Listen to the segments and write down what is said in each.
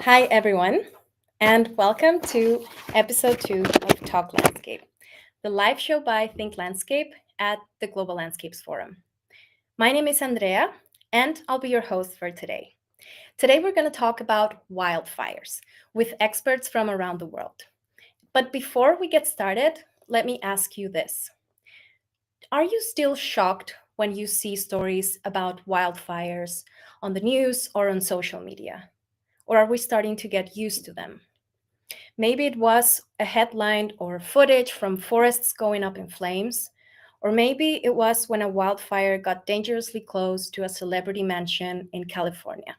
Hi, everyone, and welcome to episode 2 of Talk Landscape, the live show by ThinkLandscape at the Global Landscapes Forum. My name is Andrea, and I'll be your host for today. Today, we're going to talk about wildfires with experts from around the world. But before we get started, let me ask you this. Are you still shocked when you see stories about wildfires on the news or on social media? Or are we starting to get used to them? Maybe it was a headline or footage from forests going up in flames, or maybe it was when a wildfire got dangerously close to a celebrity mansion in California.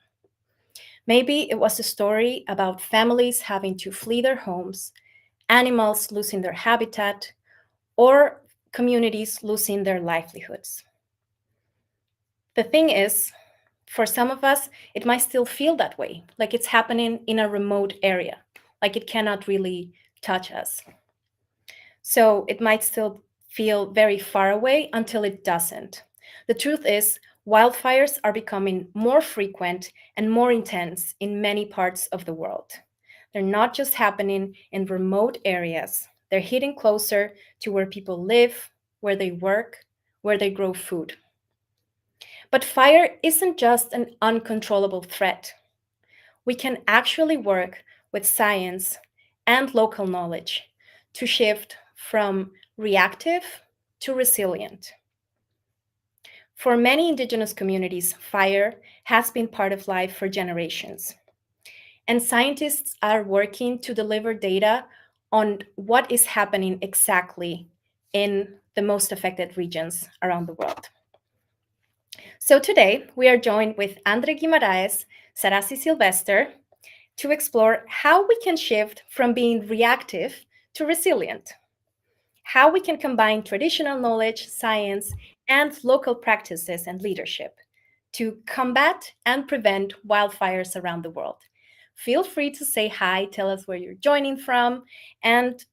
Maybe it was a story about families having to flee their homes, animals losing their habitat, or communities losing their livelihoods. The thing is, for some of us, it might still feel that way, like it's happening in a remote area, like it cannot really touch us. So it might still feel very far away until it doesn't. The truth is, wildfires are becoming more frequent and more intense in many parts of the world. They're not just happening in remote areas, they're hitting closer to where people live, where they work, where they grow food. But fire isn't just an uncontrollable threat. We can actually work with science and local knowledge to shift from reactive to resilient. For many Indigenous communities, fire has been part of life for generations. And scientists are working to deliver data on what is happening exactly in the most affected regions around the world. So today we are joined with Andre Guimaraes, Sarasi Sylvester, to explore how we can shift from being reactive to resilient, how we can combine traditional knowledge, science, and local practices and leadership to combat and prevent wildfires around the world. Feel free to say hi, tell us where you're joining from, and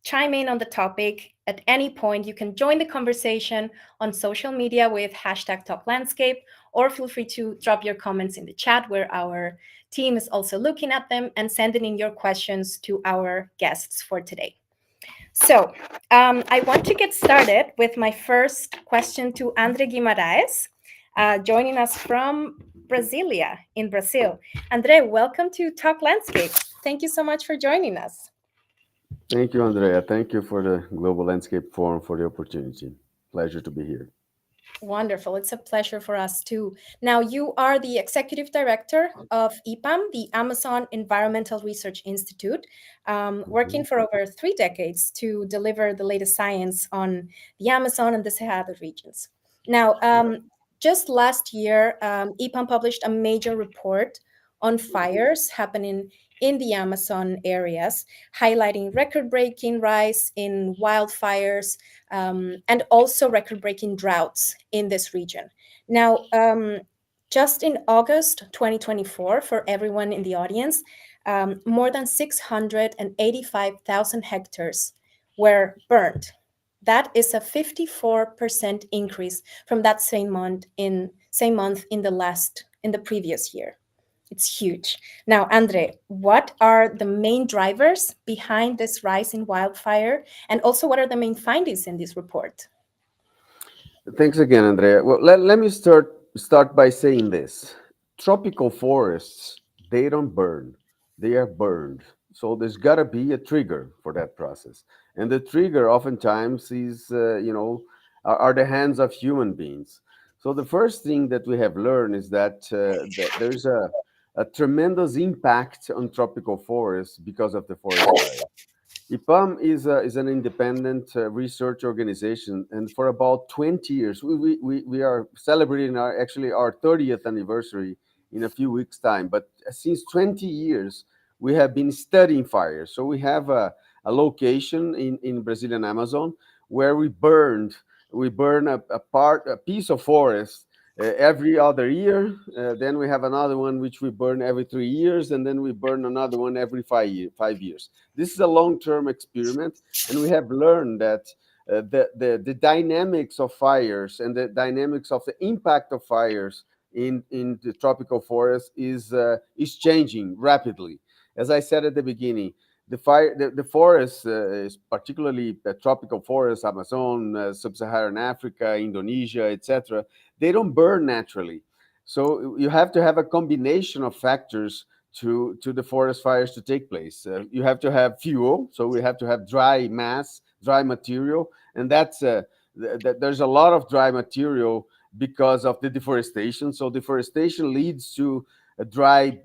chime in on the topic at any point. You can join the conversation on social media with hashtag TalkLandscape, or feel free to drop your comments in the chat where our team is also looking at them and sending in your questions to our guests for today. So I want to get started with my first question to Andre Guimaraes, joining us from Brasilia in Brazil. Andre, welcome to Talk Landscape. Thank you so much for joining us. Thank you, Andrea. Thank you for the Global Landscape Forum for the opportunity. Pleasure to be here. Wonderful. It's a pleasure for us too. Now, you are the executive director of EPAM, the Amazon Environmental Research Institute, working for over 3 decades to deliver the latest science on the Amazon and the Sahara regions. Now, just last year, EPAM published a major report on fires happening in the Amazon areas, highlighting record-breaking rise in wildfires, and also record-breaking droughts in this region. Now, just in August 2024, for everyone in the audience, more than 685,000 hectares were burned. That is a 54% increase from that same month in the previous year. It's huge. Now, Andre, what are the main drivers behind this rise in wildfire? And also, what are the main findings in this report? Thanks again, Andrea. Well, let me start by saying this. Tropical forests, they don't burn. They are burned. So there's got to be a trigger for that process. And the trigger oftentimes is, are the hands of human beings. So the first thing that we have learned is that there's a tremendous impact on tropical forests because of the forest fire. IPAM is an independent research organization, and for about 20 years, we are celebrating our 30th anniversary in a few weeks' time. But since 20 years, we have been studying fires. So we have a location in Brazilian Amazon where we burn a piece of forest every other year. Then we have another one which we burn every 3 years, and then we burn another one every 5 years. This is a long-term experiment, and we have learned that the dynamics of fires and the dynamics of the impact of fires in the tropical forest is changing rapidly. As I said at the beginning, the forest, particularly tropical forests, Amazon, sub-Saharan Africa, Indonesia, etc., they don't burn naturally. So you have to have a combination of factors to the forest fires to take place. You have to have fuel, so we have to have dry mass, dry material, and there's a lot of dry material because of the deforestation. So deforestation leads to dry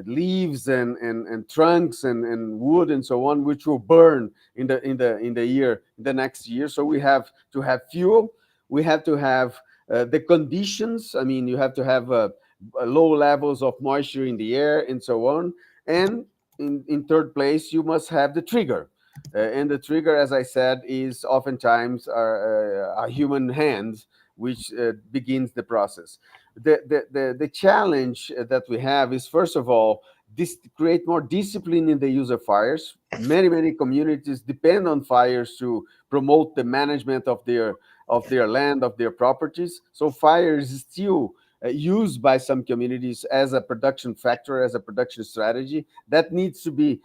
leaves and trunks and wood and so on, which will burn in the next year. So we have to have fuel. We have to have the conditions. I mean, you have to have low levels of moisture in the air and so on. And in third place, you must have the trigger. And the trigger, as I said, is oftentimes a human hand, which begins the process. The challenge that we have is, first of all, this create more discipline in the use of fires. Many communities depend on fires to promote the management of their land, of their properties. So fire is still used by some communities as a production factor, as a production strategy that needs to be,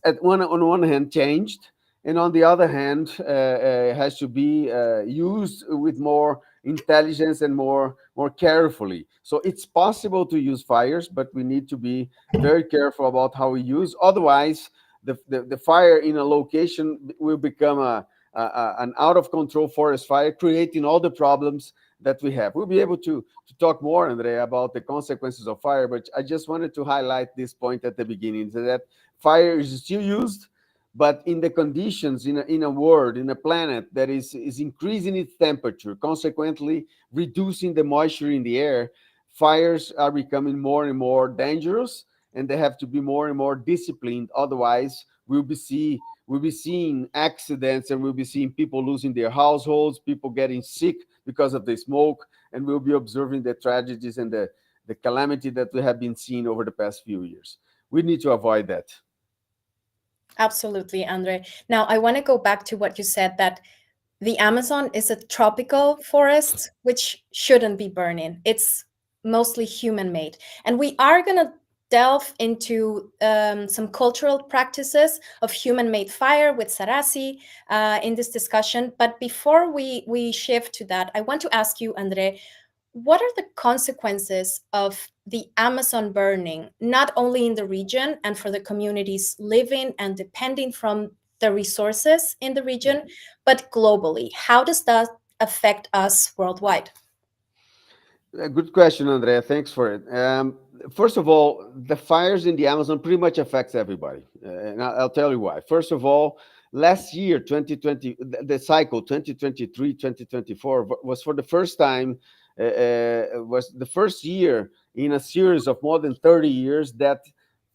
on one hand, changed, and on the other hand, has to be used with more intelligence and more carefully. So it's possible to use fires, but we need to be very careful about how we use. Otherwise, the fire in a location will become an out of control forest fire, creating all the problems that we have. We'll be able to talk more, Andre, about the consequences of fire, but I just wanted to highlight this point at the beginning, so that fire is still used, but in the conditions, in a world, in a planet that is increasing its temperature, consequently reducing the moisture in the air, fires are becoming more and more dangerous, and they have to be more and more disciplined. Otherwise, we'll be seeing accidents, and we'll be seeing people losing their households, people getting sick because of the smoke, and we'll be observing the tragedies and the calamity that we have been seeing over the past few years. We need to avoid that. Absolutely, Andre. Now, I want to go back to what you said, that the Amazon is a tropical forest, which shouldn't be burning. It's mostly human made. And we are going to delve into some cultural practices of human made fire with Sarasi in this discussion. But before we shift to that, I want to ask you, Andre, what are the consequences of the Amazon burning, not only in the region and for the communities living and depending from the resources in the region, but globally? How does that affect us worldwide? A good question, Andrea. Thanks for it. First of all, the fires in the Amazon pretty much affects everybody, and I'll tell you why. First of all, last year, 2020, the cycle 2023-2024 was for the first time, was the first year in a series of more than 30 years that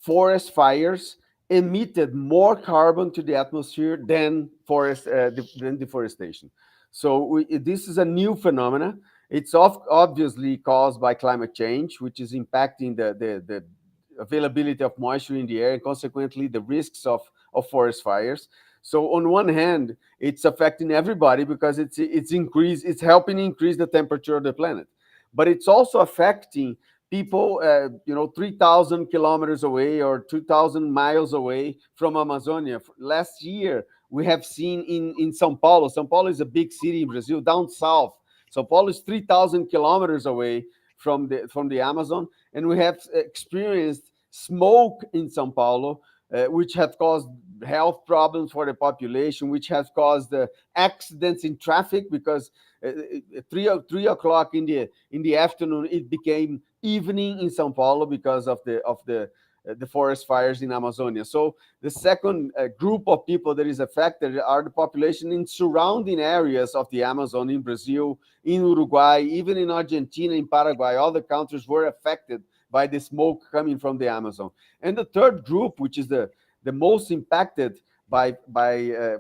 forest fires emitted more carbon to the atmosphere than deforestation. So this is a new phenomenon. It's obviously caused by climate change, which is impacting the availability of moisture in the air, and consequently the risks of forest fires. So on one hand, it's affecting everybody because it's helping increase the temperature of the planet, but it's also affecting people, 3,000 kilometers away or 2,000 miles away from Amazonia. Last year, we have seen in São Paulo. São Paulo is a big city in Brazil, down south. São Paulo is 3,000 kilometers away from the Amazon, and we have experienced smoke in São Paulo, which have caused health problems for the population, which has caused accidents in traffic because 3 o'clock in the afternoon it became evening in São Paulo because of the forest fires in Amazonia. So the second group of people that is affected are the population in surrounding areas of the Amazon, in Brazil, in Uruguay, even in Argentina, in Paraguay. All the countries were affected by the smoke coming from the Amazon. And the third group, which is the most impacted by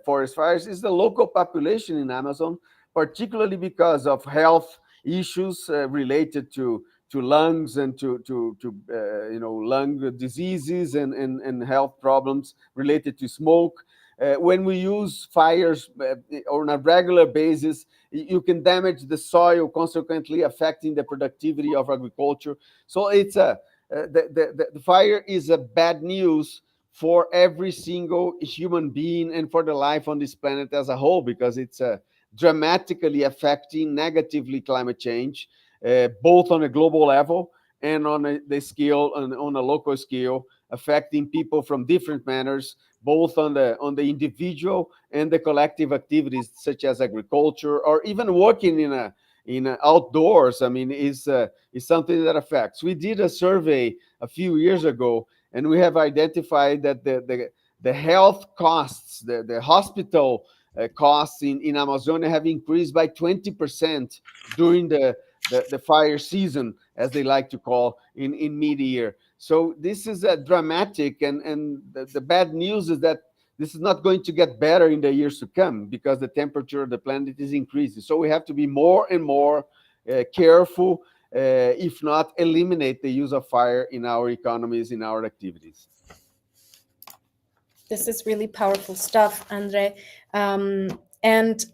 forest fires, is the local population in Amazon, particularly because of health issues related to lungs and to lung diseases and health problems related to smoke. When we use fires on a regular basis, you can damage the soil, consequently affecting the productivity of agriculture. So it's the fire is a bad news for every single human being and for the life on this planet as a whole, because it's dramatically affecting negatively climate change, both on a global level and on the scale, on a local scale, affecting people from different manners, both on the individual and the collective activities such as agriculture or even working in outdoors. I mean, is something that affects. We did a survey a few years ago, and we have identified that the health costs, the hospital costs in Amazonia have increased by 20% during the fire season, as they like to call in mid-year. So this is a dramatic, and the bad news is that this is not going to get better in the years to come because the temperature of the planet is increasing. So we have to be more and more careful, if not eliminate the use of fire in our economies, in our activities. This is really powerful stuff, Andre. And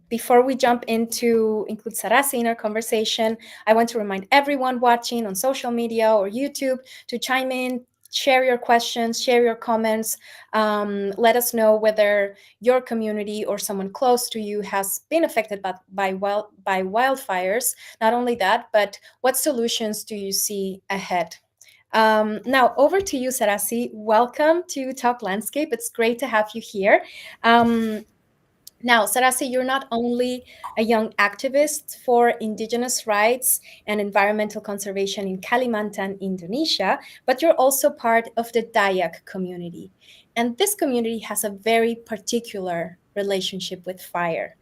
before we jump into include Sarasi in our conversation, I want to remind everyone watching on social media or YouTube to chime in, share your questions, share your comments. Let us know whether your community or someone close to you has been affected by wildfires. Not only that, but what solutions do you see ahead? Now, over to you, Sarasi. Welcome to Talk Landscape. It's great to have you here. Now, Sarasi, you're not only a young activist for Indigenous rights and environmental conservation in Kalimantan, Indonesia, but you're also part of the Dayak community. And this community has a very particular relationship with fire.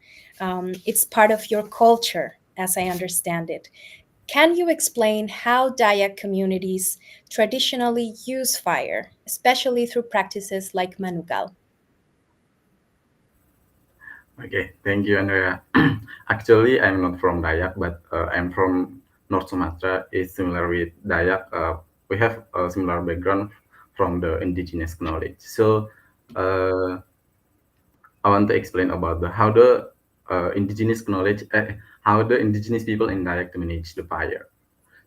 It's part of your culture, as I understand it. Can you explain how Dayak communities traditionally use fire, especially through practices like manugal? Okay, thank you, Andrea. Actually, I'm not from Dayak, but I'm from North Sumatra. It's similar with Dayak. We have a similar background from the indigenous knowledge. So, uh, I want to explain about how the indigenous knowledge, how the indigenous people in Dayak to manage the fire.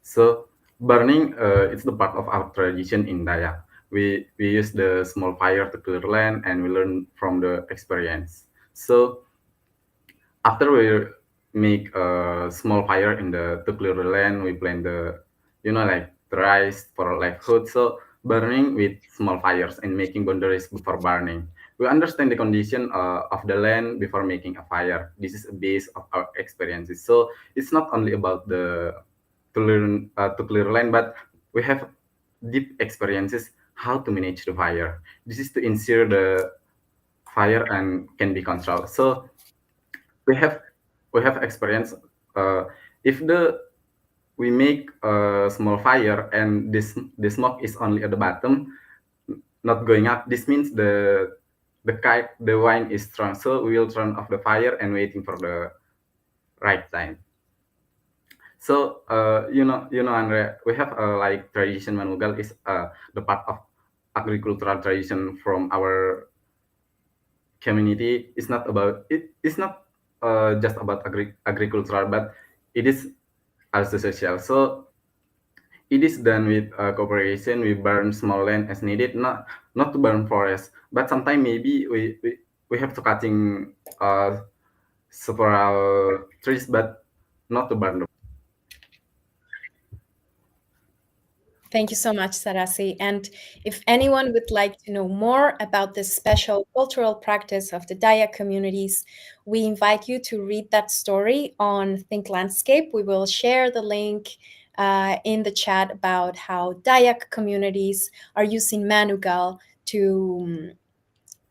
So, burning, it's the part of our tradition in Dayak. We use the small fire to clear land, and we learn from the experience. So after we make a small fire in the to clear the land, we plant the like the rice for livelihood. So burning with small fires and making boundaries before burning. We understand the condition of the land before making a fire. This is a base of our experiences. So it's not only about the to clear land, but we have deep experiences how to manage the fire. This is to ensure the fire and can be controlled. So we have experience if we make a small fire and the smoke is only at the bottom, not going up. This means the wine is strong, so we will turn off the fire and waiting for the right time. So Andre, we have like tradition manugal is the part of agricultural tradition from our community. Is not about it. It's not just about agricultural, but it is also social. So it is done with cooperation. We burn small land as needed, not to burn forest, but sometimes maybe we have to cutting several trees, but not to burn. Thank you so much, Sarasi. And if anyone would like to know more about this special cultural practice of the Dayak communities, we invite you to read that story on Think Landscape. We will share the link in the chat about how Dayak communities are using Manugal to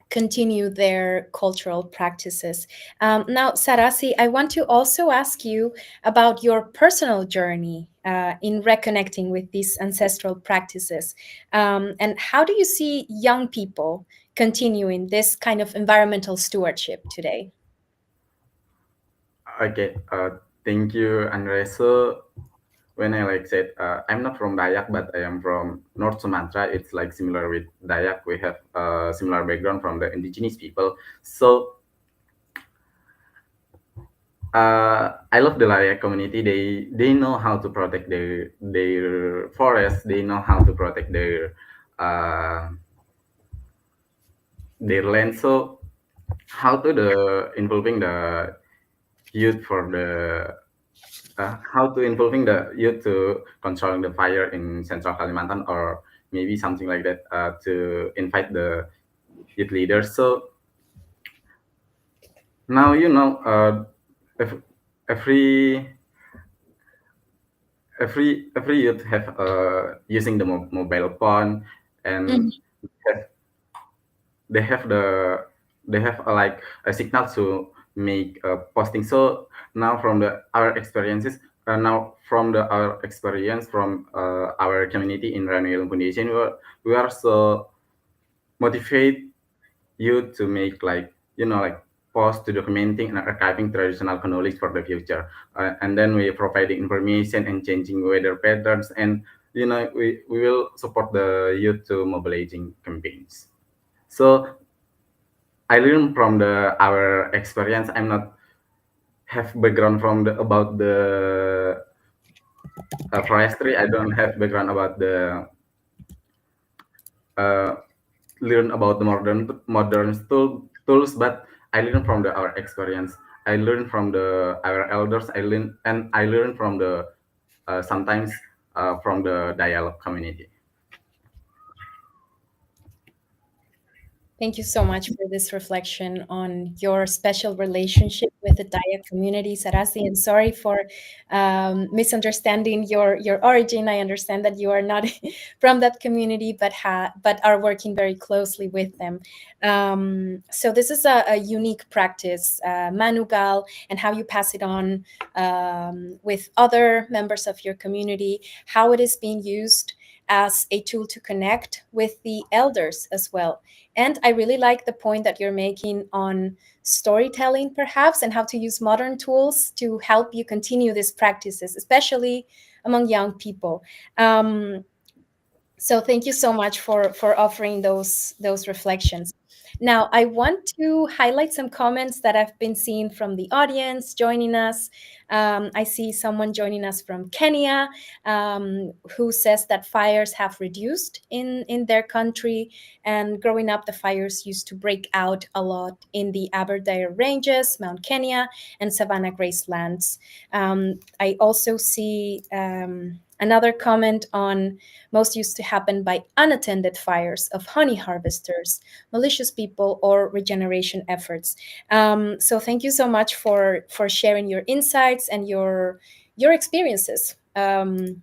continue their cultural practices. Now, Sarasi, I want to also ask you about your personal journey in reconnecting with these ancestral practices. And how do you see young people continuing this kind of environmental stewardship today? Okay, thank you, Andre. So when I like said I'm not from Dayak, but I am from North Sumatra. It's like similar with Dayak. We have similar background from the indigenous people. So I love the Dayak community. They know how to protect their forest. They know how to protect their land. So how to the involving the youth for the how to involving the youth to controlling the fire in Central Kalimantan, or maybe something like that, to invite the youth leaders. So now ev- every every youth have using the mobile phone, and Mhm. have, they have the they have like a signal to make posting. So now from the our experiences, now from the our experience from our community in Renewal Foundation, we are so motivate you to make like like post to documenting and archiving traditional knowledge for the future, and then we providing information and changing weather patterns, and we will support the youth to mobilizing campaigns. So I learned from the our experience. I'm not have background from the about the forestry. I don't have background about the uh, learn about the tools, but I learn from the our experience. I learn from the our elders. I learn from the sometimes from the dialogue community. Thank you so much for this reflection on your special relationship with the Dayak community, Sarasi. And sorry for misunderstanding your origin. I understand that you are not from that community, but are working very closely with them. So this is a unique practice, Manugal, and how you pass it on with other members of your community, how it is being used as a tool to connect with the elders as well. And I really like the point that you're making on storytelling, perhaps, and how to use modern tools to help you continue these practices, especially among young people. Um, so thank you so much for offering those reflections. Now I want to highlight some comments that I've been seeing from the audience joining us. I see someone joining us from Kenya, who says that fires have reduced in their country, and growing up the fires used to break out a lot in the Aberdare Ranges, Mount Kenya, and savanna gracelands. I also see another comment on most used to happen by unattended fires of honey harvesters, malicious people, or regeneration efforts. So thank you so much for sharing your insights and your experiences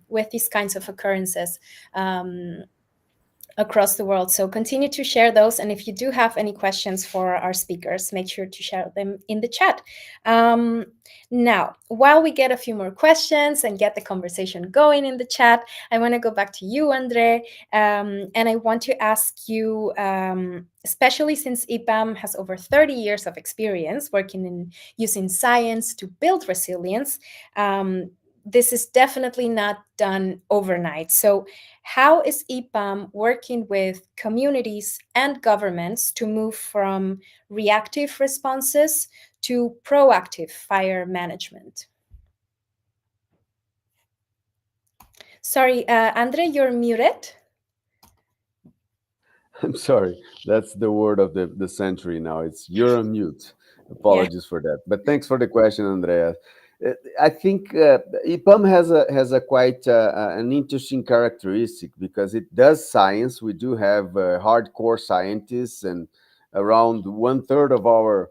with these kinds of occurrences. Across the world. So continue to share those. And if you do have any questions for our speakers, make sure to share them in the chat. Um, Now, while we get a few more questions and get the conversation going in the chat, I want to go back to you, Andre. And I want to ask you, especially since IPAM has over 30 years of experience working in using science to build resilience, this is definitely not done overnight. So how is EPAM working with communities and governments to move from reactive responses to proactive fire management? Sorry, Andre, you're muted. I'm sorry. That's the word of the century now. It's you're on mute. Yeah. Apologies for that. But thanks for the question, Andrea. I think EPUM has a quite an interesting characteristic because it does science. We do have hardcore scientists, and around one third of our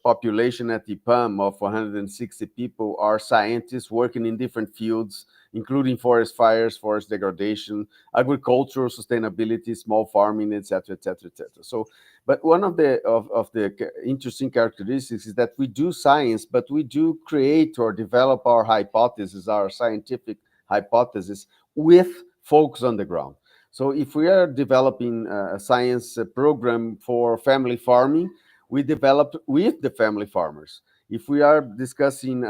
population at EPUM of 160 people are scientists working in different fields, including forest fires, forest degradation, agricultural sustainability, small farming, etc., etc., etc. So, but one of the interesting characteristics is that we do science, but we do create or develop our hypothesis, our scientific hypothesis, with folks on the ground. So, if we are developing a science program for family farming, we developed with the family farmers. If we are discussing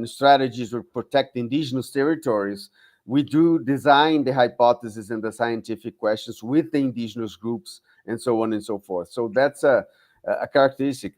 strategies to protect indigenous territories, we do design the hypothesis and the scientific questions with the indigenous groups and so on and so forth. So that's a characteristic.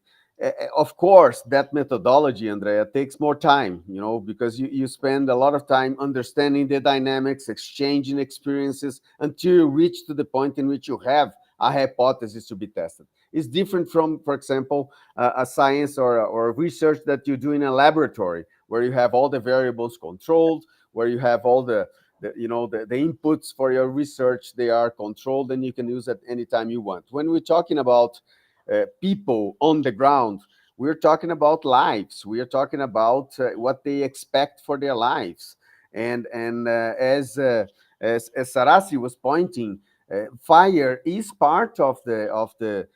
Of course, that methodology, Andrea, takes more time, because you spend a lot of time understanding the dynamics, exchanging experiences until you reach to the point in which you have a hypothesis to be tested. It's different from, for example, a science or research that you do in a laboratory where you have all the variables controlled, where you have all the inputs for your research. They are controlled and you can use it anytime you want. When we're talking about people on the ground, we're talking about lives. We are talking about what they expect for their lives. And as Sarasi was pointing, fire is part of the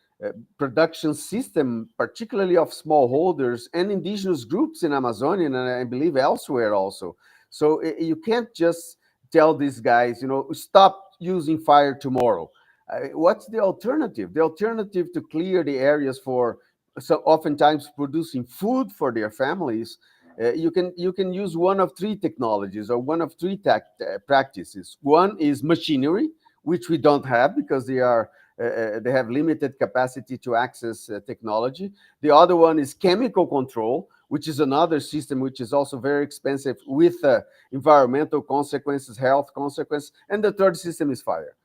production system, particularly of smallholders and indigenous groups in Amazonia, and I believe elsewhere also. So you can't just tell these guys, stop using fire tomorrow. What's the alternative? The alternative to clear the areas for, so oftentimes producing food for their families, you can use one of three technologies or one of three practices. One is machinery, which we don't have because they have limited capacity to access technology. The other one is chemical control, which is another system which is also very expensive with environmental consequences, health consequences. And the third system is fire,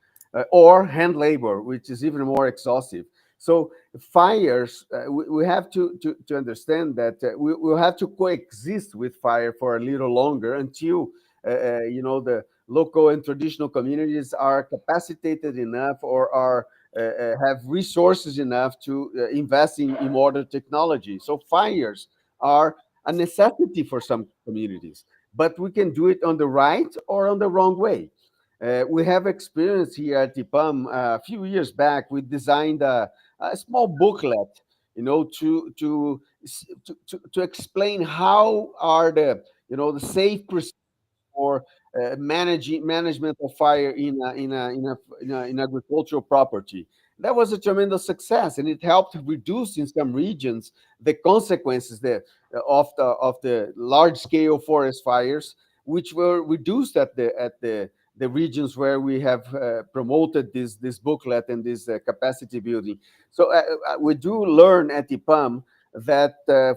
or hand labor, which is even more exhaustive. So fires, we have to understand that we will have to coexist with fire for a little longer until the local and traditional communities are capacitated enough or are have resources enough to invest in modern technology. So fires are a necessity for some communities, but we can do it on the right or on the wrong way. We have experience here at IPAM. A few years back, we designed a small booklet, to explain how are the safe for management of fire in agricultural property. That was a tremendous success, and it helped reduce in some regions the consequences of the large scale forest fires, which were reduced at the regions where we have promoted this booklet and this capacity building. So we do learn at IPAM that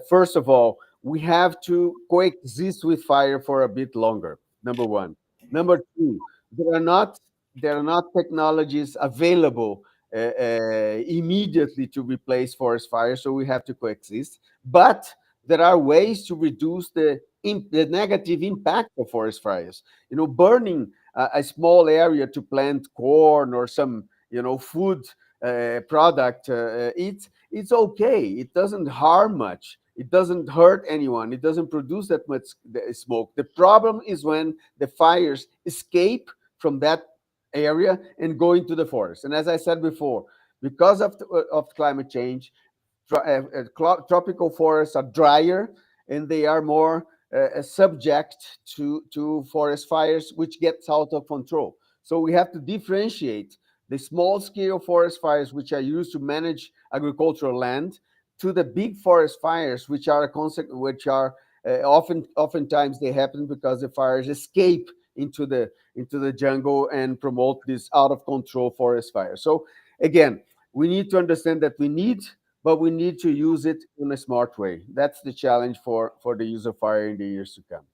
first of all, we have to coexist with fire for a bit longer. Number one. Number two, there are not technologies available immediately to replace forest fires, so we have to coexist. But there are ways to reduce the negative impact of forest fires. Burning a small area to plant corn or some food product, it's okay. It doesn't harm much. It doesn't hurt anyone. It doesn't produce that much smoke. The problem is when the fires escape from that area and go into the forest. And as I said before, because of climate change, tropical forests are drier and they are more subject to forest fires, which gets out of control. So we have to differentiate the small scale forest fires, which are used to manage agricultural land, to the big forest fires, which are oftentimes they happen because the fires escape into the jungle and promote this out of control forest fire. So again, we need to understand that but we need to use it in a smart way. That's the challenge for the use of fire in the years to come.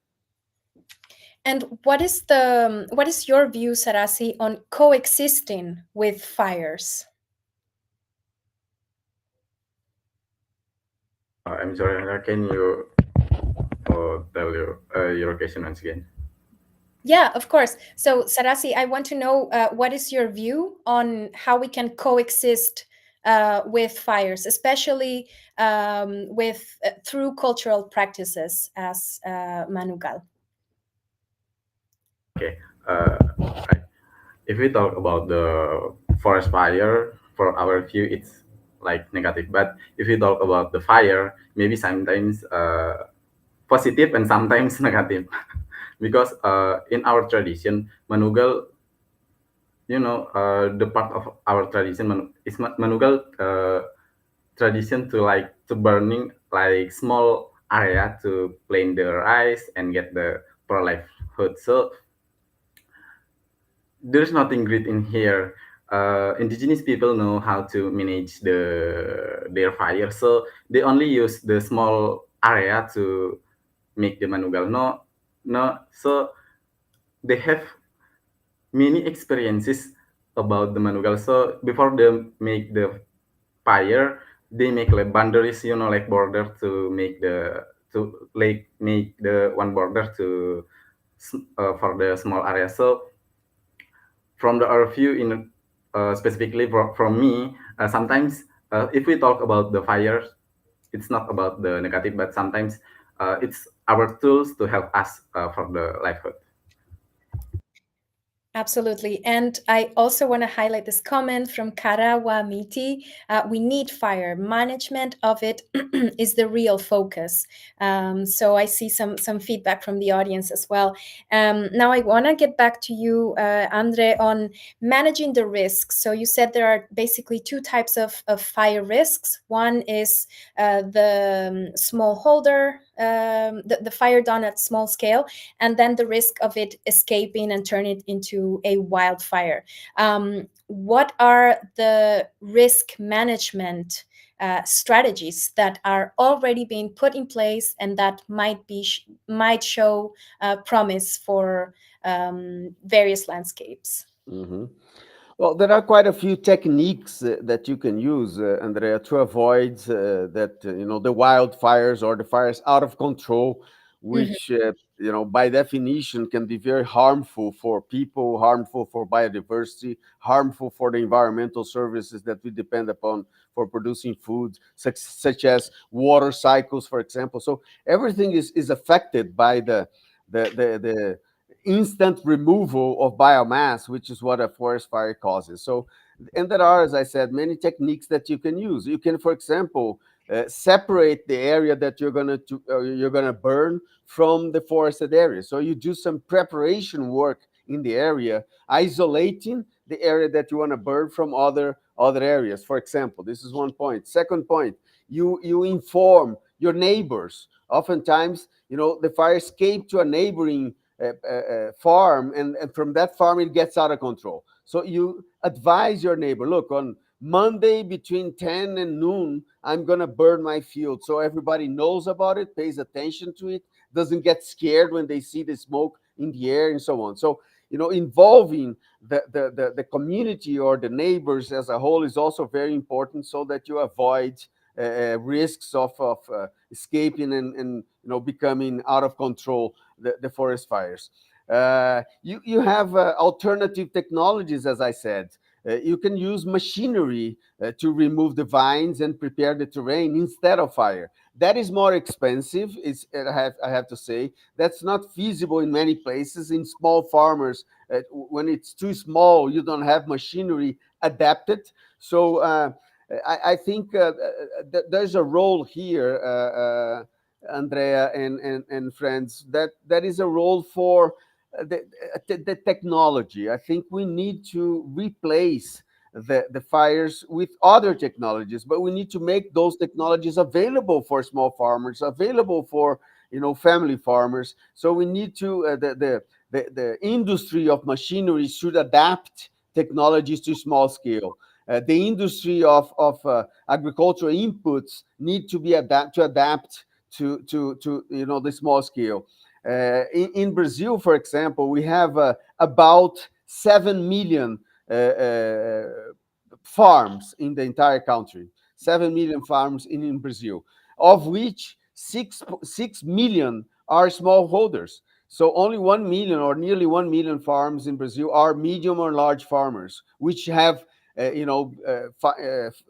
And what is your view, Sarasi, on coexisting with fires? I'm sorry, Hannah, can you tell your question once again? Yeah, of course. So, Sarasi, I want to know what is your view on how we can coexist with fires, especially with through cultural practices as Manugal. Okay. If we talk about the forest fire, for our view, it's like negative. But if we talk about the fire, maybe sometimes positive and sometimes negative, because in our tradition, Manugal, the part of our tradition is Manugal tradition to like to burning like small area to plant the rice and get the pro livelihood. So there's nothing great in here. Indigenous people know how to manage their fire, so they only use the small area to make the manugal. No, no. So they have many experiences about the manugal. So before they make the fire, they make like boundaries, like border to make the to like make the one border to for the small area. So from the review in specifically from me, sometimes if we talk about the fire, it's not about the negative, but sometimes it's our tools to help us for the livelihood. Absolutely. And I also want to highlight this comment from Karawamiti. We need fire. Management of it is the real focus. So I see some feedback from the audience as well. Now I want to get back to you, Andre, on managing the risks. So you said there are basically two types of fire risks. One is the smallholder, the fire done at small scale, and then the risk of it escaping and turning it into a wildfire. What are the risk management strategies that are already being put in place and that might show promise for various landscapes? Mm-hmm. Well, there are quite a few techniques that you can use, Andrea, to avoid that the wildfires or the fires out of control, Mhm. which by definition can be very harmful for people, harmful for biodiversity, harmful for the environmental services that we depend upon for producing food, such as water cycles, for example. So everything is affected by the instant removal of biomass, which is what a forest fire causes. So, and there are, as I said, many techniques that you can use. You can, for example, separate the area that you're gonna burn from the forested area. So you do some preparation work in the area, isolating the area that you want to burn from other areas. For example, this is one point. Second point, you inform your neighbors. Oftentimes, the fire escaped to a neighboring farm, and from that farm it gets out of control. So you advise your neighbor, look, on Monday between 10 and noon, I'm going to burn my field. So everybody knows about it, pays attention to it, doesn't get scared when they see the smoke in the air and so on. So, involving the community or the neighbors as a whole is also very important, so that you avoid risks of escaping and becoming out of control the forest fires. You have alternative technologies, as I said. You can use machinery to remove the vines and prepare the terrain instead of fire. That is more expensive. I have to say that's not feasible in many places. In small farmers, when it's too small, you don't have machinery adapted. So I think there's a role here, Andrea and friends, that is a role for the technology. I think we need to replace the fires with other technologies, but we need to make those technologies available for small farmers, available for family farmers. So we need to the industry of machinery should adapt technologies to small scale. The industry of agricultural inputs need to be adapt to the small scale. In Brazil, for example, we have about 7 million farms in the entire country. 7 million farms in Brazil, of which 6 million are smallholders. So only 1 million or nearly 1 million farms in Brazil are medium or large farmers, which have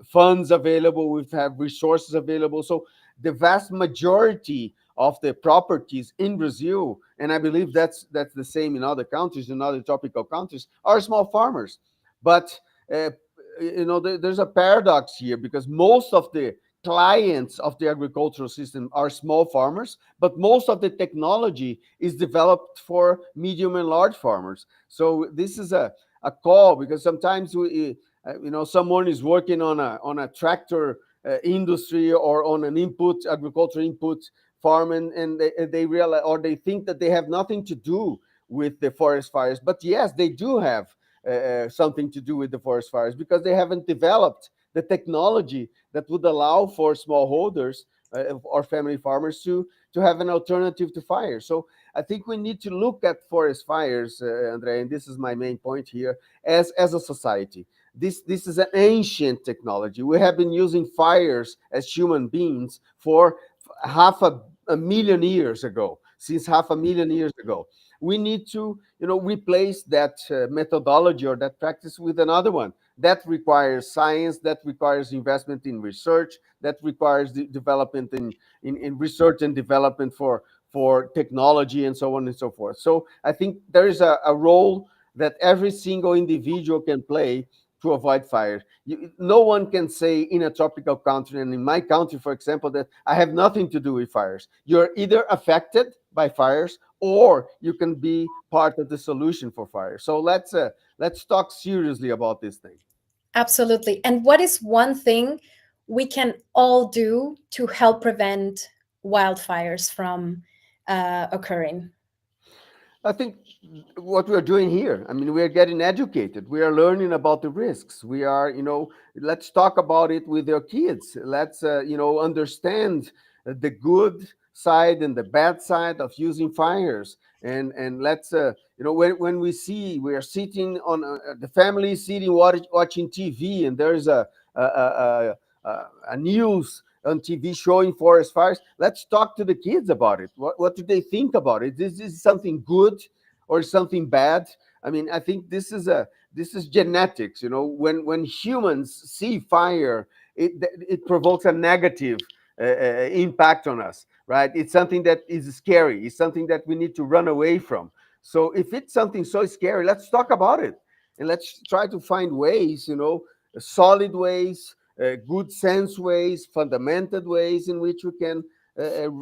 funds available, we have resources available. So the vast majority of the properties in Brazil, and I believe that's the same in other countries, in other tropical countries, are small farmers. But uh, there's a paradox here, because most of the clients of the agricultural system are small farmers, but most of the technology is developed for medium and large farmers. So this is a call, because sometimes someone is working on a tractor industry or on an agricultural input farm, and they realize, or they think that they have nothing to do with the forest fires. But yes, they do have something to do with the forest fires, because they haven't developed the technology that would allow for smallholders or family farmers to have an alternative to fire. So I think we need to look at forest fires, Andre, and this is my main point here, as a society. This is an ancient technology. We have been using fires as human beings for half a million years ago, since half a million years ago. We need to, replace that methodology or that practice with another one that requires science, that requires investment in research, that requires development in research and development for technology, and so on and so forth. So I think there is a role that every single individual can play to avoid fire. No one can say in a tropical country, and in my country, for example, that I have nothing to do with fires. You're either affected by fires, or you can be part of the solution for fire. So let's talk seriously about this thing. Absolutely. And what is one thing we can all do to help prevent wildfires from occurring? I think what we're doing here, I mean, we're getting educated. We are learning about the risks. We are, let's talk about it with your kids. Let's, understand the good side and the bad side of using fires. And let's, when we are sitting on the family is sitting watching TV, and there's a news on TV showing forest fires. Let's talk to the kids about it. What do they think about it? Is this something good or something bad? I mean, I think this is genetics. When humans see fire, it provokes a negative impact on us, right? It's something that is scary. It's something that we need to run away from. So if it's something so scary, let's talk about it, and let's try to find ways, solid ways, good sense ways, fundamented ways in which we can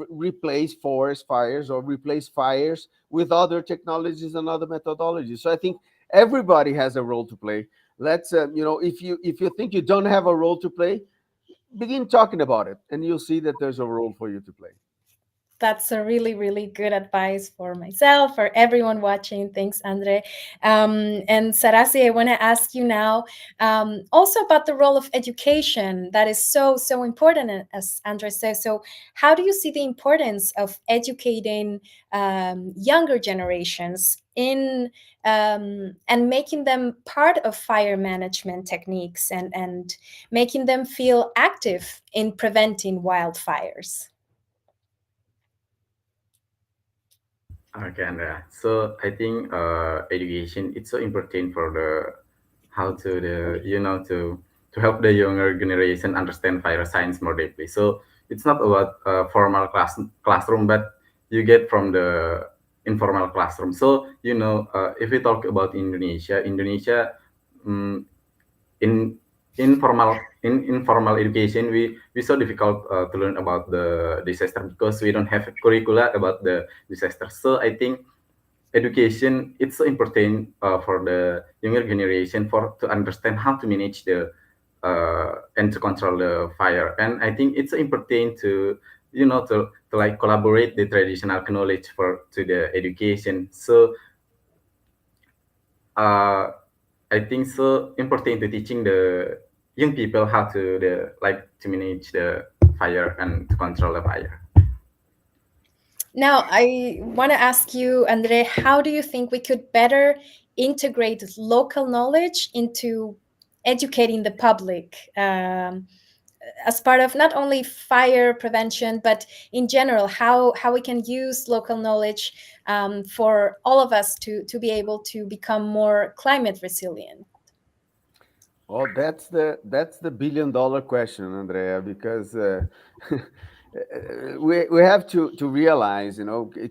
replace forest fires or replace fires with other technologies and other methodologies. So I think everybody has a role to play. Let's, if you think you don't have a role to play, begin talking about it, and you'll see that there's a role for you to play. That's a really, really good advice for myself, for everyone watching. Thanks, Andre. And Sarasi, I want to ask you now also about the role of education. That is so, so important, as Andre says. So how do you see the importance of educating younger generations in and making them part of fire management techniques, and making them feel active in preventing wildfires? Okay, Andrea. So I think education it's so important for the how to the to help the younger generation understand fire science more deeply. So it's not about formal classroom, but you get from the informal classroom. So if we talk about Indonesia, um, in informal education we so difficult to learn about the disaster because we don't have a curricula about the disaster. So I think education it's so important for the younger generation for to understand how to manage the and to control the fire. And I think it's so important to to like collaborate the traditional knowledge for to the education. So uh, I think so important to teaching the young people how to to manage the fire and to control the fire. Now, I want to ask you, Andre, how do you think we could better integrate local knowledge into educating the public as part of not only fire prevention, but in general, how we can use local knowledge for all of us to be able to become more climate resilient? Oh, that's the $1 billion question, Andrea, because we have to realize,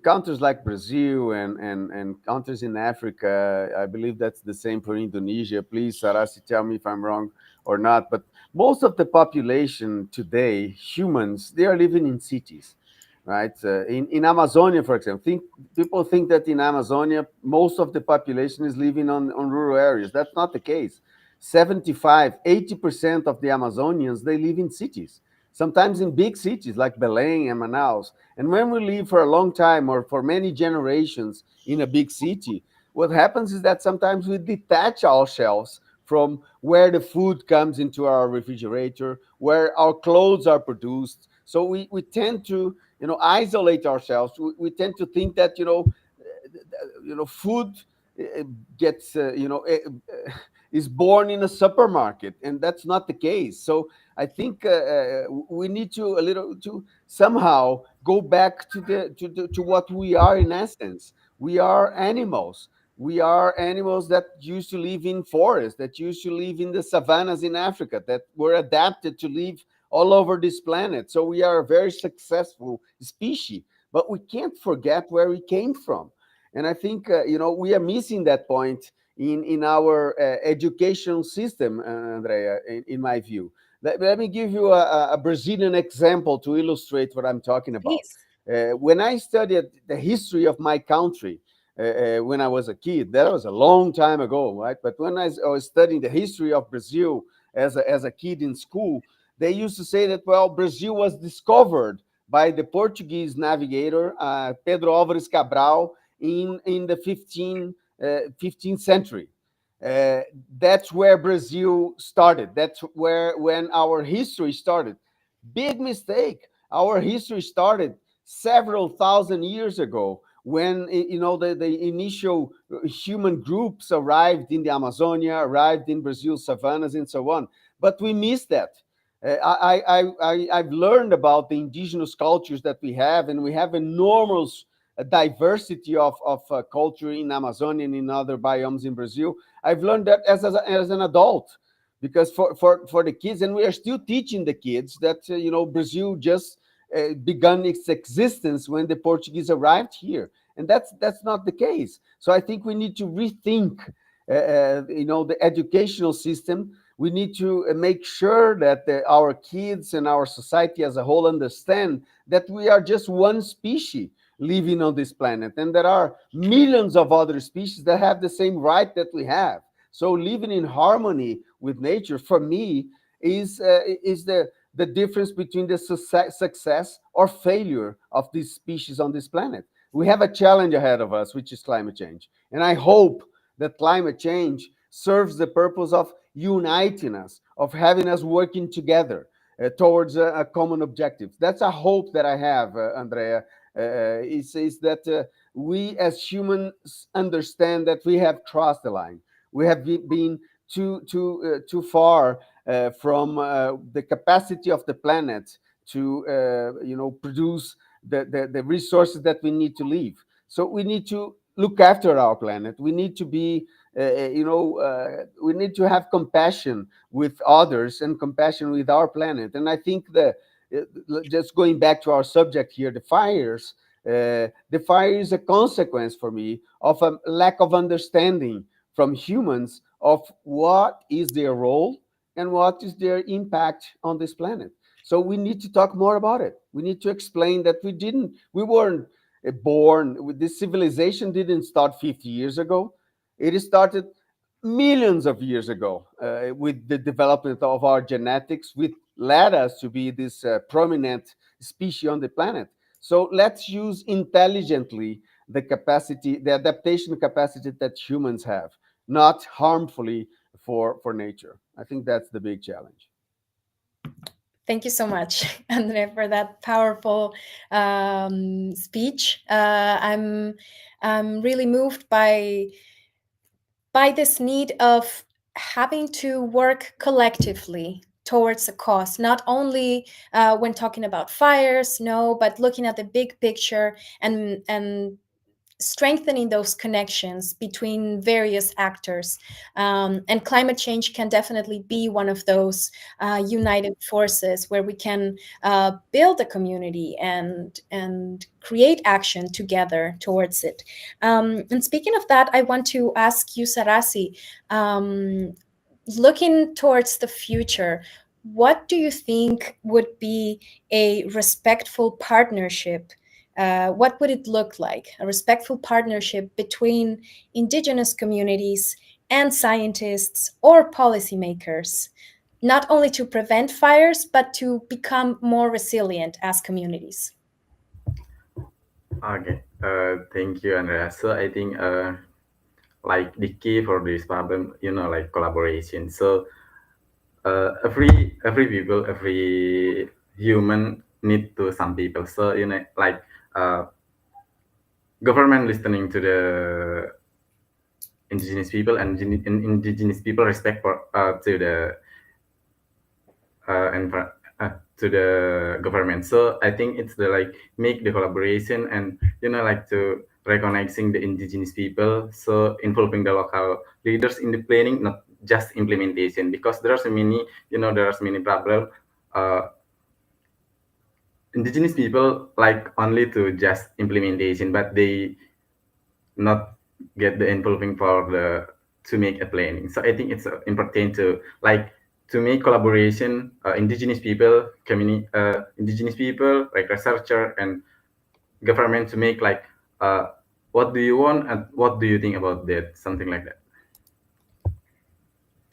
countries like Brazil and countries in Africa. I believe that's the same for Indonesia. Please, Sarasi, tell me if I'm wrong or not. But most of the population today, humans, they are living in cities, right? In Amazonia, for example, people think that in Amazonia most of the population is living on rural areas. That's not the case. 75, 80% of the Amazonians, they live in cities. sometimes in big cities like Belém and Manaus. And when we live for a long time or for many generations in a big city, what happens is that sometimes we detach ourselves from where the food comes into our refrigerator, where our clothes are produced. So we tend to, isolate ourselves. We tend to think that, food uh, gets, is born in a supermarket, and that's not the case. So I think we need to a little to somehow go back to what we are in essence. We are animals. We are animals that used to live in forests, that used to live in the savannas in Africa, that were adapted to live all over this planet. So we are a very successful species, but we can't forget where we came from. And I think we are missing that point in our educational system, Andrea. In my view, let me give you a Brazilian example to illustrate what I'm talking about. Please. When I studied the history of my country when I was a kid, that was a long time ago, right? But when I was studying the history of Brazil as a kid in school, they used to say that, well, Brazil was discovered by the Portuguese navigator Pedro Álvares Cabral in the 15th century. Uh, that's where Brazil started. That's where when our history started. Big mistake. Our history started several thousand years ago when the initial human groups arrived in the Amazonia, arrived in Brazil's savannas, and so on. But we missed that. I've learned about the indigenous cultures that we have, and we have enormous diversity of culture in Amazonia and in other biomes in Brazil. I've learned that as an adult, because for the kids, and we are still teaching the kids that Brazil just began its existence when the Portuguese arrived here, and that's not the case. So I think we need to rethink, the educational system. We need to make sure that our kids and our society as a whole understand that we are just one species living on this planet, and there are millions of other species that have the same right that we have. So living in harmony with nature, for me, is the difference between the success or failure of these species on this planet. We have a challenge ahead of us, which is climate change, and I hope that climate change serves the purpose of uniting us, of having us working together towards a common objective. That's a hope that I have, Andrea. Is that we as humans understand that we have crossed the line. We have been too far from the capacity of the planet to produce the resources that we need to live. So we need to look after our planet. We need to be we need to have compassion with others and compassion with our planet. And I think that just going back to our subject here, the fire is a consequence for me of a lack of understanding from humans of what is their role and what is their impact on this planet. So we need to talk more about it. We need to explain that we weren't born with this civilization. Didn't start 50 years ago. It started millions of years ago with the development of our genetics, which led us to be this prominent species on the planet. So let's use intelligently the adaptation capacity that humans have, not harmfully for nature. I think that's the big challenge. Thank you so much, Andre, for that powerful speech. I'm really moved by this need of having to work collectively towards a cause, not only when talking about fires, no, but looking at the big picture and strengthening those connections between various actors. And climate change can definitely be one of those united forces where we can build a community and create action together towards it. And speaking of that, I want to ask you, Sarasi, looking towards the future, what do you think would be a respectful partnership? What would it look like? A respectful partnership between indigenous communities and scientists or policymakers, not only to prevent fires, but to become more resilient as communities? Okay, thank you, Andrea. So I think like the key for this problem, like collaboration. So every people, every human need to some people. So like uh, government listening to the indigenous people, and indigenous people respect for to the and to the government. So I think it's the like make the collaboration, and like to recognizing the indigenous people. So involving the local leaders in the planning, not just implementation, because there are so many there are so many problem. Uh, Indigenous people like only to just implementation, but they not get the involving for the to make a planning. So I think it's important to like to make collaboration, indigenous people, community, indigenous people, like researcher and government to make like what do you want and what do you think about that, something like that.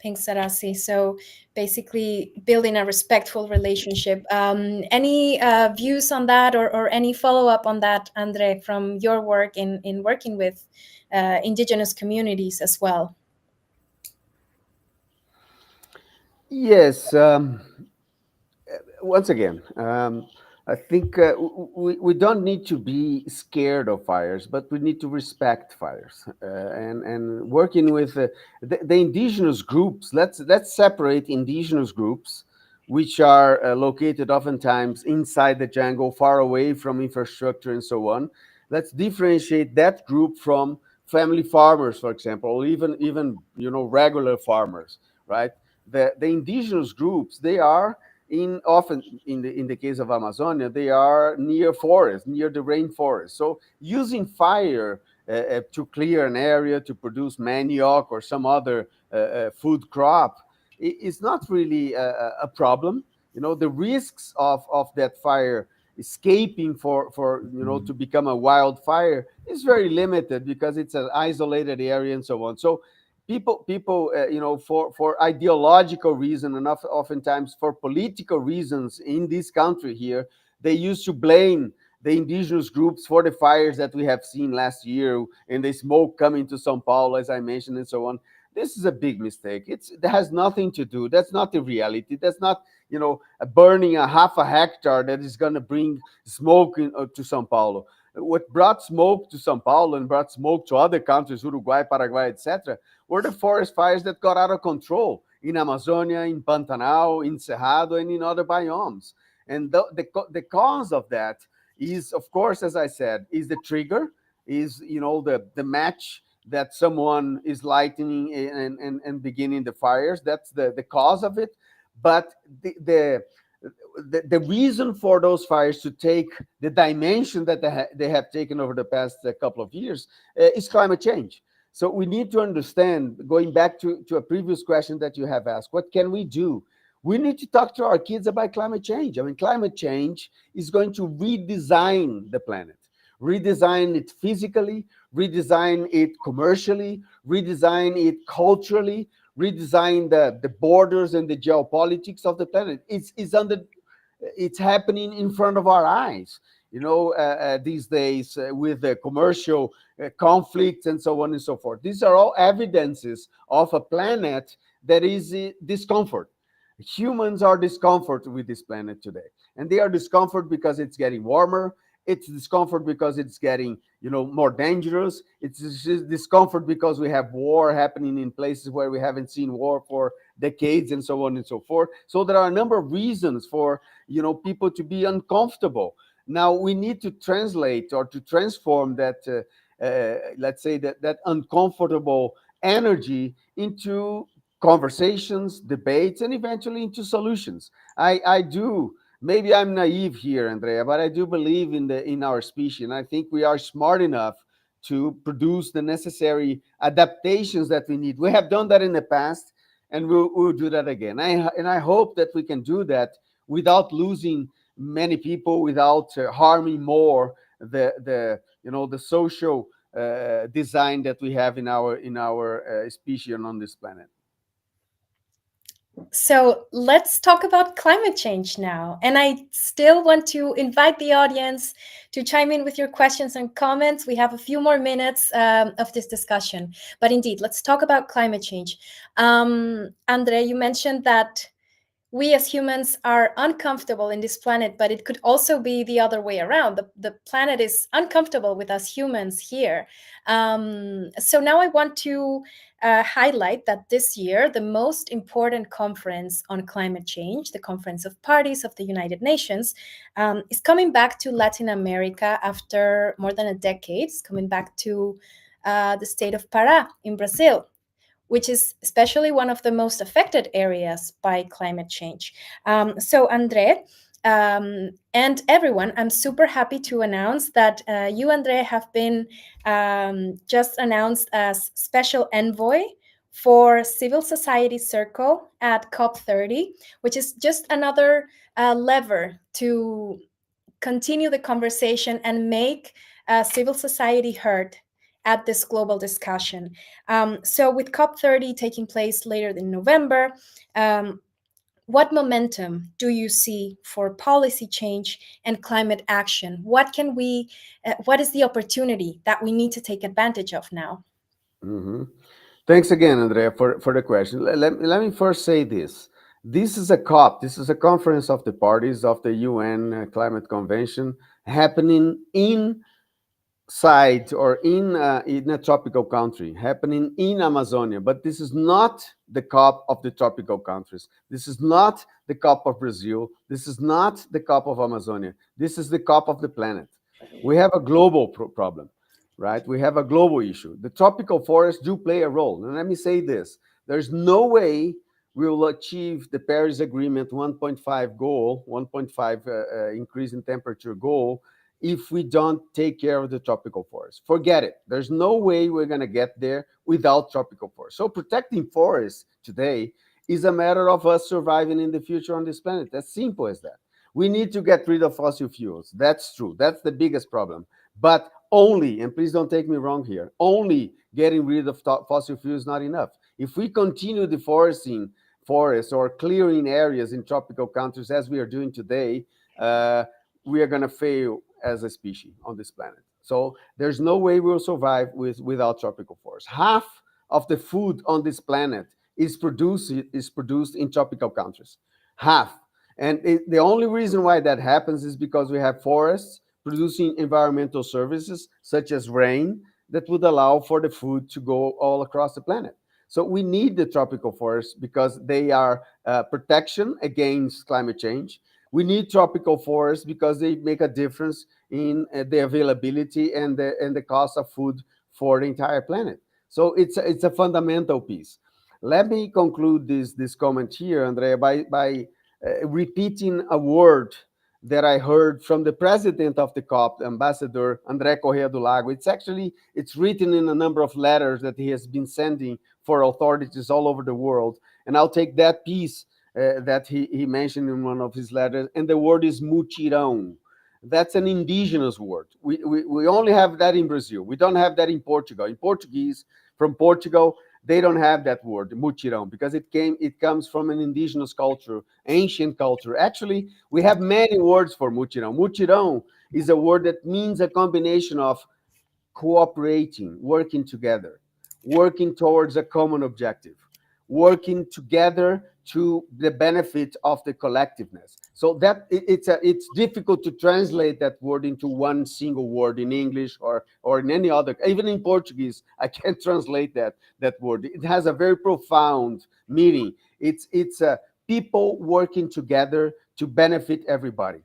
Thanks, Sarasi. So basically, building a respectful relationship. Any views on that, or any follow up on that, Andre, from your work in working with indigenous communities as well? Yes. Once again, I think we don't need to be scared of fires, but we need to respect fires. And working with the indigenous groups, let's separate indigenous groups, which are located oftentimes inside the jungle, far away from infrastructure and so on. Let's differentiate that group from family farmers, for example, or even regular farmers, right? The indigenous groups, they are often in the case of Amazonia, they are near forest, near the rainforest. So using fire to clear an area to produce manioc or some other food crop is not really a problem. The risks of that fire escaping for to become a wildfire is very limited because it's an isolated area and so on. So people for ideological reason and oftentimes for political reasons in this country here, they used to blame the indigenous groups for the fires that we have seen last year and the smoke coming to Sao Paulo, as I mentioned, and so on. This is a big mistake. It has nothing to do. That's not the reality. That's not burning a half a hectare that is going to bring smoke to Sao Paulo. What brought smoke to Sao Paulo and brought smoke to other countries, Uruguay, Paraguay, etc., were the forest fires that got out of control in Amazonia, in Pantanal, in Cerrado, and in other biomes. And the cause of that is, of course, as I said, is the trigger, is the match that someone is lighting and beginning the fires. That's the cause of it. But the reason for those fires to take the dimension that they have taken over the past couple of years is climate change. So we need to understand, going back to a previous question that you have asked, what can we do? We need to talk to our kids about climate change. I mean, climate change is going to redesign the planet, redesign it physically, redesign it commercially, redesign it culturally, redesign the borders and the geopolitics of the planet. It's happening in front of our eyes. These days with the commercial conflicts and so on and so forth. These are all evidences of a planet that is discomfort. Humans are discomfort with this planet today, and they are discomfort because it's getting warmer. It's discomfort because it's getting more dangerous. It's discomfort because we have war happening in places where we haven't seen war for decades and so on and so forth. So there are a number of reasons for people to be uncomfortable. Now we need to translate or to transform that let's say that uncomfortable energy into conversations, debates, and eventually into solutions. I do. Maybe I'm naive here, Andrea, but I do believe in our species, and I think we are smart enough to produce the necessary adaptations that we need. We have done that in the past, and we'll do that again. And I hope that we can do that without losing many people, without harming more the social design that we have in our species and on this planet. So let's talk about climate change now. And I still want to invite the audience to chime in with your questions and comments. We have a few more minutes of this discussion. But indeed, let's talk about climate change. Andre, you mentioned that we as humans are uncomfortable in this planet, but it could also be the other way around. The planet is uncomfortable with us humans here. So now I want to highlight that this year, the most important conference on climate change, the Conference of Parties of the United Nations, is coming back to Latin America after more than a decade. It's coming back to the state of Pará in Brazil, which is especially one of the most affected areas by climate change. So, Andre, and everyone, I'm super happy to announce that you, Andre, have been just announced as special envoy for Civil Society Circle at COP30, which is just another lever to continue the conversation and make civil society heard at this global discussion. So, with COP30 taking place later in November, what momentum do you see for policy change and climate action? What is the opportunity that we need to take advantage of now? Mhm. Thanks again, Andrea, for the question. Let me first say this. This is a COP, this is a conference of the parties of the UN Climate Convention happening inside or in a tropical country, happening in Amazonia. But this is not the COP of the tropical countries. This is not the COP of Brazil. This is not the COP of Amazonia. This is the COP of the planet. We have a global problem, right? We have a global issue. The tropical forests do play a role. And let me say this, there's no way we will achieve the Paris Agreement 1.5 goal, 1.5 increase in temperature goal, if we don't take care of the tropical forests. Forget it. There's no way we're going to get there without tropical forests. So protecting forests today is a matter of us surviving in the future on this planet. As simple as that. We need to get rid of fossil fuels. That's true. That's the biggest problem. But only, and please don't take me wrong here, only getting rid of fossil fuels is not enough. If we continue deforesting forests or clearing areas in tropical countries as we are doing today, we are going to fail as a species on this planet. So there's no way we'll survive without tropical forests. Half of the food on this planet is produced in tropical countries. Half. And the only reason why that happens is because we have forests producing environmental services such as rain that would allow for the food to go all across the planet. So we need the tropical forests because they are protection against climate change. We need tropical forests because they make a difference in the availability and the cost of food for the entire planet. So it's a fundamental piece. Let me conclude this comment here, Andrea, by repeating a word that I heard from the president of the COP, Ambassador André Correa do Lago. It's written in a number of letters that he has been sending for authorities all over the world. And I'll take that piece that he mentioned in one of his letters, and the word is mutirão. That's an indigenous word. We only have that in Brazil. We don't have that in Portugal. In Portuguese, from Portugal, they don't have that word, mutirão, because it comes from an indigenous culture, ancient culture. Actually, we have many words for mutirão. Mutirão is a word that means a combination of cooperating, working together, working towards a common objective, working together to the benefit of the collectiveness. So that it's difficult to translate that word into one single word in English or in any other. Even in Portuguese, I can't translate that word. It has a very profound meaning. It's people working together to benefit everybody.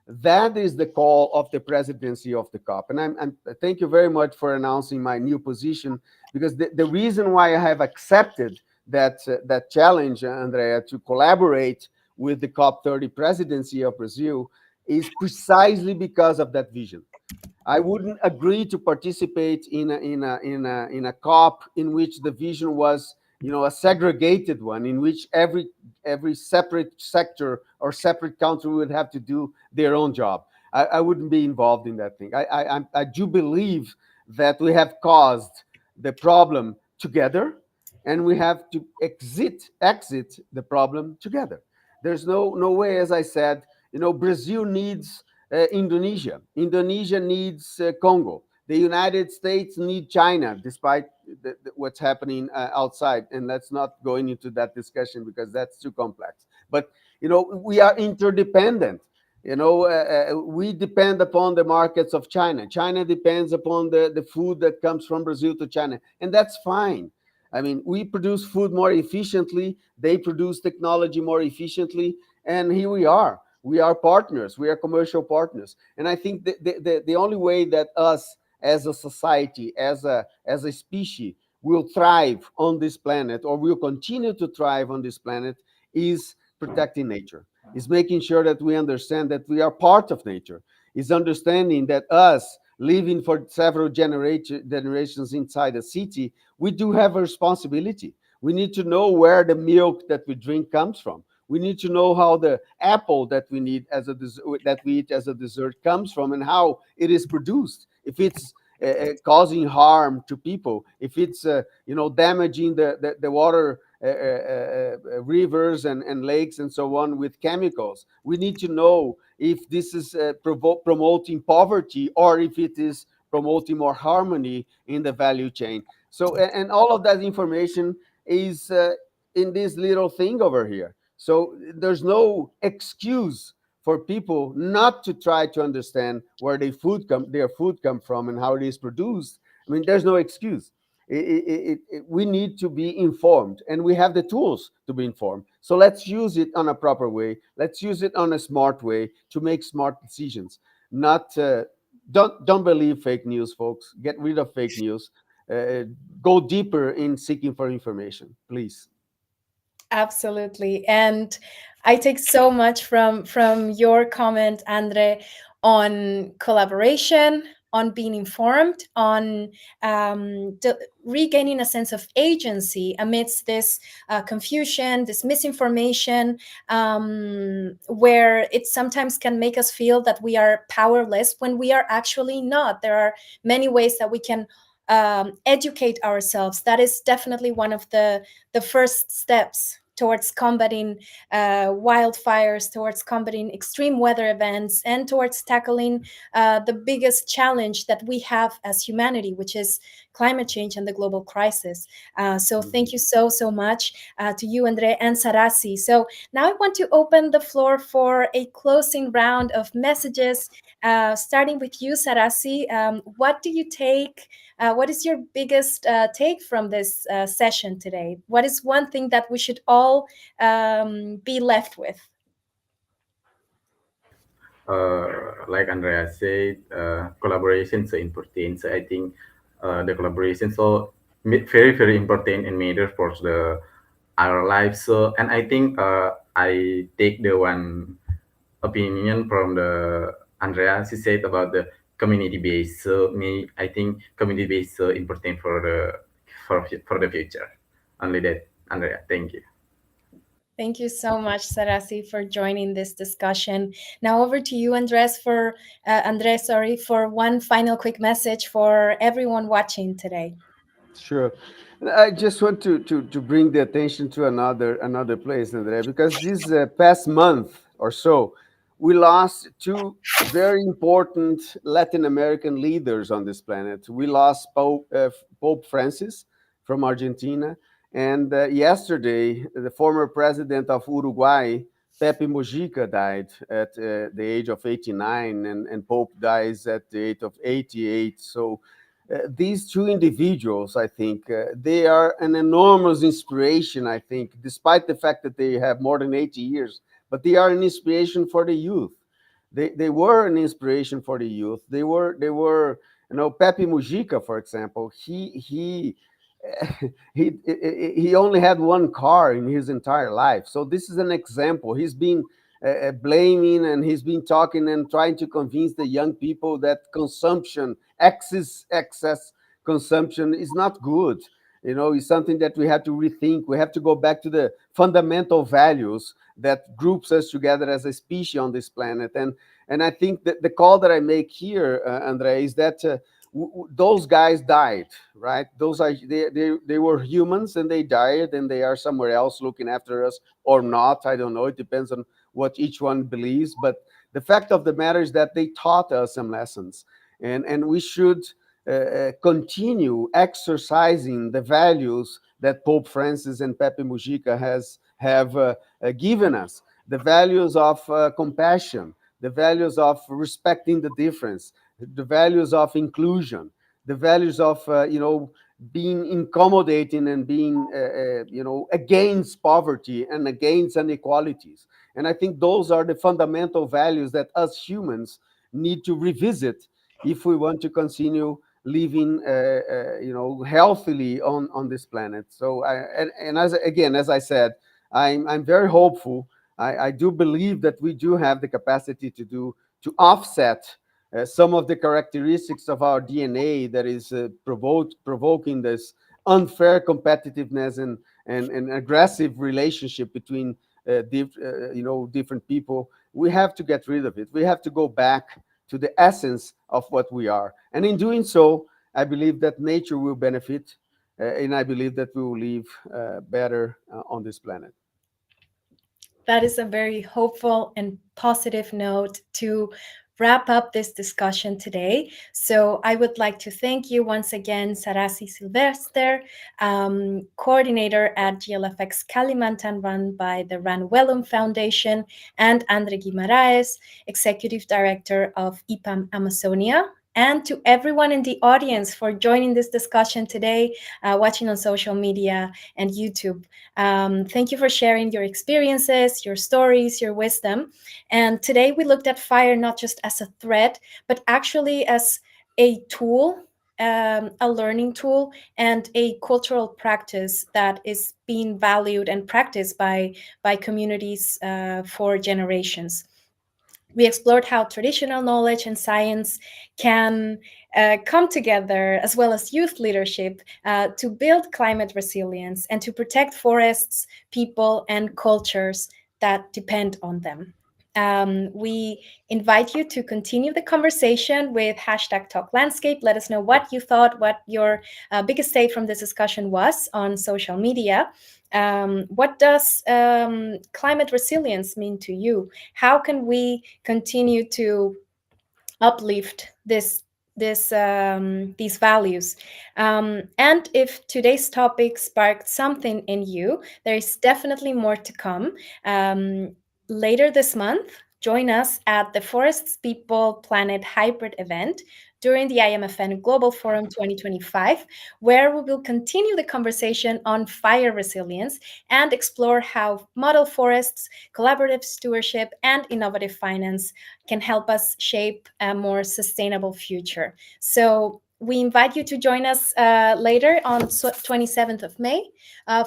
That is the call of the presidency of the COP. And I'm thank you very much for announcing my new position, because the reason why I have accepted that challenge, Andrea, to collaborate with the COP30 presidency of Brazil is precisely because of that vision. I wouldn't agree to participate in a COP in which the vision was, a segregated one, in which every separate sector or separate country would have to do their own job. I wouldn't be involved in that thing. I do believe that we have caused the problem together, and we have to exit the problem together. There's no way, as I said, Brazil needs Indonesia. Indonesia needs Congo. The United States need China, despite what's happening outside. And let's not go into that discussion because that's too complex. But we are interdependent. We depend upon the markets of China. China depends upon the food that comes from Brazil to China, and that's fine. I mean, we produce food more efficiently. They produce technology more efficiently, and here we are. We are partners. We are commercial partners. And I think the only way that us as a society, as a species, will thrive on this planet, or will continue to thrive on this planet, is protecting nature, is making sure that we understand that we are part of nature, is understanding that us living for several generations inside a city, we do have a responsibility. We need to know where the milk that we drink comes from. We need to know how the apple that we need that we eat as a dessert comes from, and how it is produced. If it's causing harm to people, if it's damaging the water, rivers and lakes and so on with chemicals, we need to know if this is promoting poverty, or if it is promoting more harmony in the value chain. So, and all of that information is in this little thing over here. So there's no excuse for people not to try to understand where their food come from and how it is produced. I mean, there's no excuse. We need to be informed, and we have the tools to be informed. So let's use it on a proper way. Let's use it on a smart way to make smart decisions. Not don't believe fake news, folks. Get rid of fake news. Go deeper in seeking for information, please. Absolutely. And I take so much from your comment, Andre, on collaboration, on being informed, on regaining a sense of agency amidst this confusion, this misinformation, where it sometimes can make us feel that we are powerless when we are actually not. There are many ways that we can educate ourselves. That is definitely one of the first steps towards combating wildfires, towards combating extreme weather events, and towards tackling the biggest challenge that we have as humanity, which is climate change and the global crisis. So thank you so much to you, Andre, and Sarasi. So now I want to open the floor for a closing round of messages, starting with you, Sarasi. What do you take? What is your biggest take from this session today? What is one thing that we should all be left with? Like Andrea said, collaboration is so important. So I think the collaboration so very very important and matter for our lives. So, and I think I take the one opinion from the Andrea. She said about the community based. So me, I think community based so important for the future. Only that, Andrea. Thank you. Thank you so much, Sarasi, for joining this discussion. Now over to you, Andres, for one final quick message for everyone watching today. Sure. I just want to bring the attention to another place, Andrea, because this past month or so, we lost two very important Latin American leaders on this planet. We lost Pope Francis from Argentina, and yesterday, the former president of Uruguay, Pepe Mujica, died at the age of 89, and Pope dies at the age of 88. So these two individuals, I think, they are an enormous inspiration, I think, despite the fact that they have more than 80 years, but they are an inspiration for the youth. They were an inspiration for the youth. They were, Pepe Mujica, for example, he only had one car in his entire life. So this is an example. He's been blaming, and he's been talking and trying to convince the young people that excess consumption is not good. It's something that we have to rethink. We have to go back to the fundamental values that groups us together as a species on this planet. And I think that the call that I make here, Andre, is that those guys died, right? Those are they were humans and they died and they are somewhere else looking after us or not. I don't know. It depends on what each one believes. But the fact of the matter is that they taught us some lessons, and we should continue exercising the values that Pope Francis and Pepe Mujica have given us. The values of compassion, the values of respecting the difference, the values of inclusion, the values of being accommodating and being against poverty and against inequalities. And I think those are the fundamental values that us humans need to revisit if we want to continue living healthily on this planet. So as I said, I'm very hopeful. I do believe that we do have the capacity to offset some of the characteristics of our DNA that is provoking this unfair competitiveness and aggressive relationship between different people. We have to get rid of it. We have to go back to the essence of what we are. And in doing so, I believe that nature will benefit, and I believe that we will live better on this planet. That is a very hopeful and positive note to wrap up this discussion today. So I would like to thank you once again, Sarasi Silvester, coordinator at GLFX Kalimantan, run by the Ranuelum Foundation, and Andre Guimaraes, executive director of IPAM Amazonia. And to everyone in the audience for joining this discussion today, watching on social media and YouTube. Thank you for sharing your experiences, your stories, your wisdom. And today we looked at fire not just as a threat, but actually as a tool, a learning tool, and a cultural practice that is being valued and practiced by communities for generations. We explored how traditional knowledge and science can come together, as well as youth leadership, to build climate resilience and to protect forests, people, and cultures that depend on them. We invite you to continue the conversation with #TalkLandscape. Let us know what you thought, what your biggest take from this discussion was on social media. What does climate resilience mean to you? How can we continue to uplift these values? And if today's topic sparked something in you, there is definitely more to come. Later this month, join us at the Forests, People, Planet hybrid event during the IMFN Global Forum 2025, where we will continue the conversation on fire resilience and explore how model forests, collaborative stewardship, and innovative finance can help us shape a more sustainable future. So we invite you to join us later on 27th of May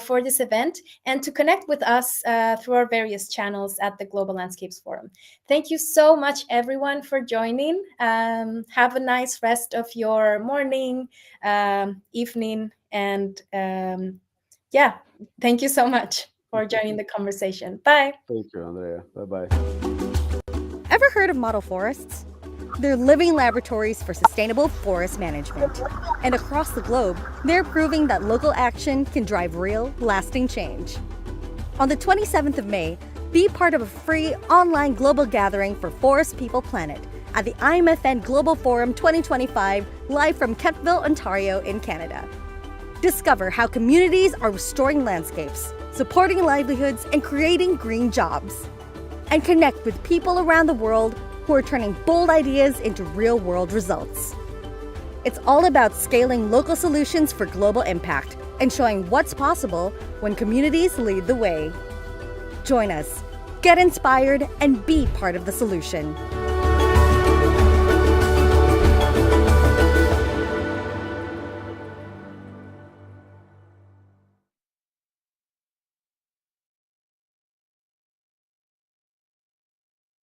for this event, and to connect with us through our various channels at the Global Landscapes Forum. Thank you so much, everyone, for joining. Have a nice rest of your morning, evening, and thank you so much for joining the conversation. Bye. Thank you, Andrea. Bye-bye. Ever heard of model forests? They're living laboratories for sustainable forest management. And across the globe, they're proving that local action can drive real, lasting change. On the 27th of May, be part of a free online global gathering for Forest People Planet at the IMFN Global Forum 2025, live from Kentville, Ontario in Canada. Discover how communities are restoring landscapes, supporting livelihoods, and creating green jobs. And connect with people around the world who are turning bold ideas into real-world results. It's all about scaling local solutions for global impact and showing what's possible when communities lead the way. Join us, get inspired, and be part of the solution.